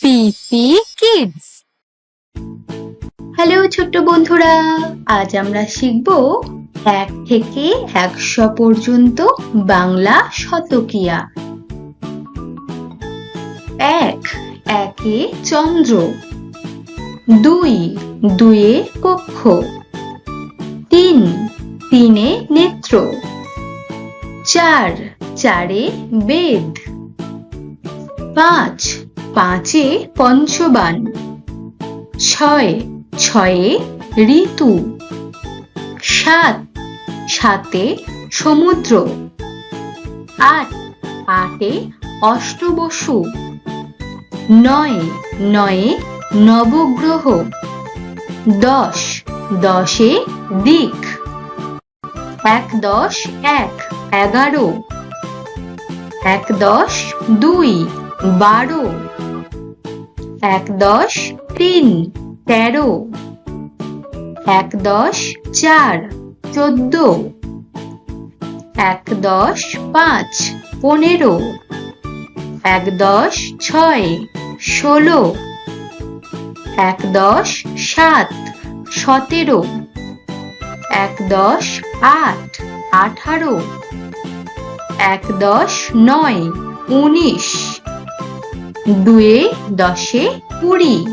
পিপি kids. Hello ছোট্ট বন্ধুরা, আজ আমরা শিখব 1 থেকে 100 পর্যন্ত বাংলা শতকিয়া। 1 একে চন্দ্র, 2 দুয়ে কক্ষ, 3 তিনে নেত্র, 4 চারে বেদ, 5 পাঁচে পঞ্চবান, 6 ছয়ে ঋতু, 7 সাতে সমুদ্র, 8 আটে অষ্টবসু, 9 নয়ে নবগ্রহ, 10 দশে দিক, 1 10 1 11, 1 10 2 12, 1 10 3 13, 1 10 4 14, 1 10 5 15, 1 10 6 16, 1 10 7 17, 1 10 8 18, 1 10 9 19, 2 10 20,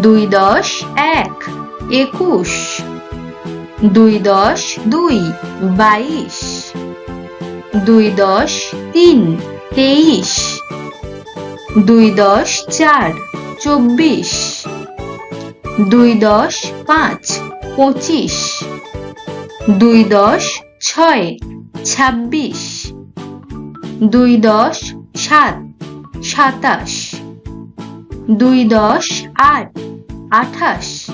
2 10 1 21, 2 10 2 22, 2 10 3 23, 2 10 4 24, 2 10 5 25, 2 10 6 26, 2 10 7 27, 2 10 8 28,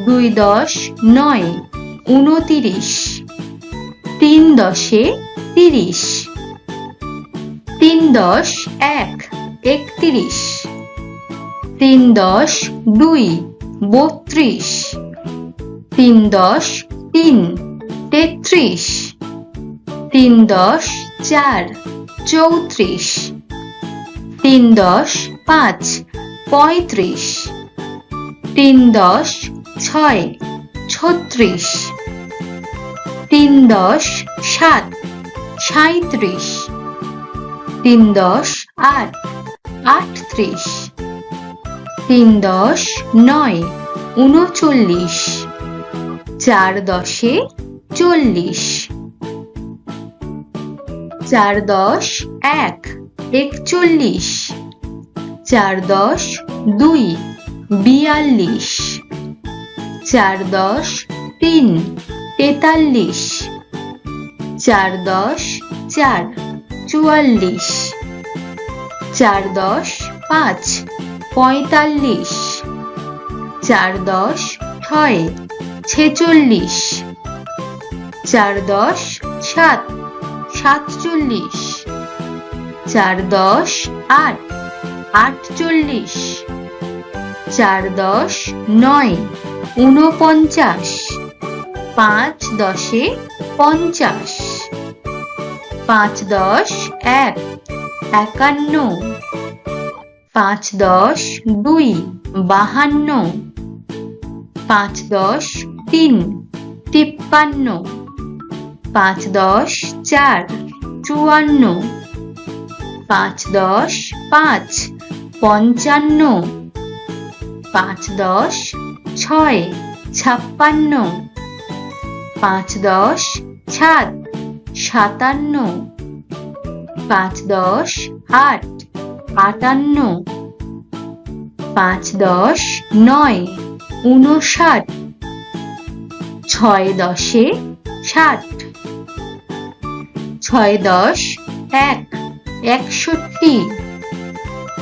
2 10 9 29, 3 10 30, 3 10 1 31, 3 10 2 32, 3 10 3 33, 3 10 4 34, 3 10 5 35, 3 10 6 36, 3 10 7 37, 3 10 8 38, 3 10 9 39, 4 10 40, 4 10 1 41, 4 10 2 42, 4 10 3 43, 4 10 4 44, 4 10 5 45, 4 10 6 46, 4 10 7 47, 4 10 8 48, 4 10 9 49, 5 10 50, 5 10 1 51, 5 10 2 52, 5 10 3 53, 5 10 4 54, 5 10 5 55, 5 10 6 56, 5 10 7 57, 5 10 8 58, 5 10 9 59, 6 10 60, 6 10 1 61,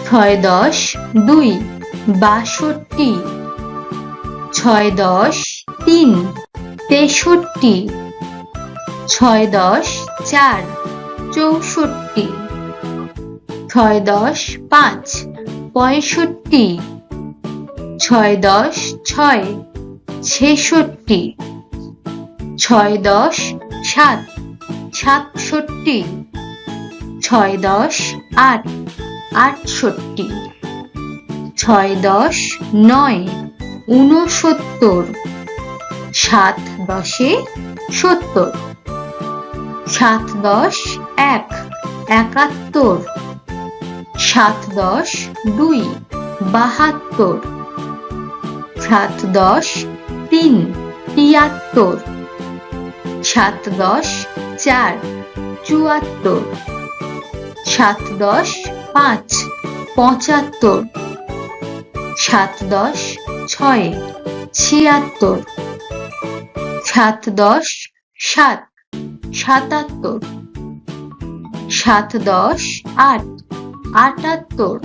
6 10 2 62, 6 10 3 63, 6 10 4 64, 6 10 5 65, 6 10 6 66, 6 10 7 67, 6 10 8 68, 6 10 9 69, 7 10 70, 7 10 1 71, 7 10 2 72, 7 10 3 73, 7 10 4 74, 7 10 5 75, 7 10 6 76, 7 10 7 77, 7 10 8 78,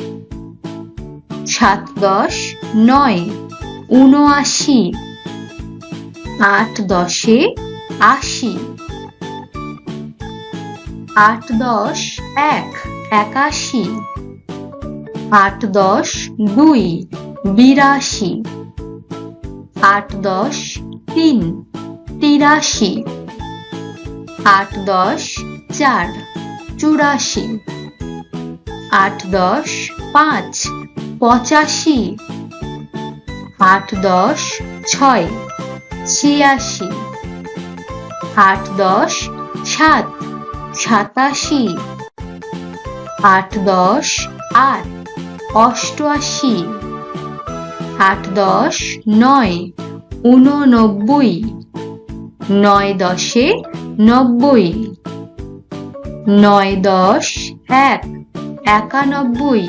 7 10 9 79, 8 10 80, 8 10 1 81, 8 10 2 82, 8 10 3 83, 8 10 4 84, 8 10 5 85, 8 10 6 86, 8 10 7 87, 8 10 8 88, 8 10 9 89, 9 10 90, 9 10 1 91,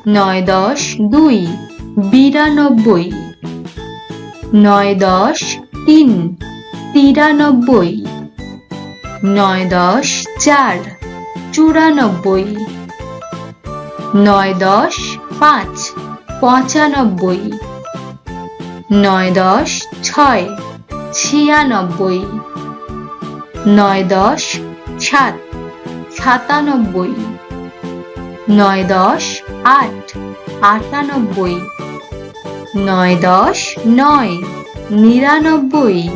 9 10 2 92, 9 10 3 93, 9 10 4 94, 9 10 5 95, 9 10 6 96, 9 10 7 97, 9 10 8 98, 9 10 9 99,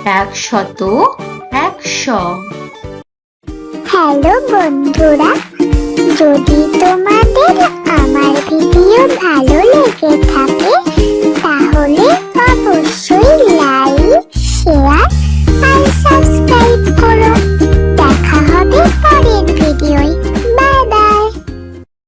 100 100। হ্যালো বন্ধুরা, যদি তোমাদের আমার ভিডিও ভালো লেগে থাকে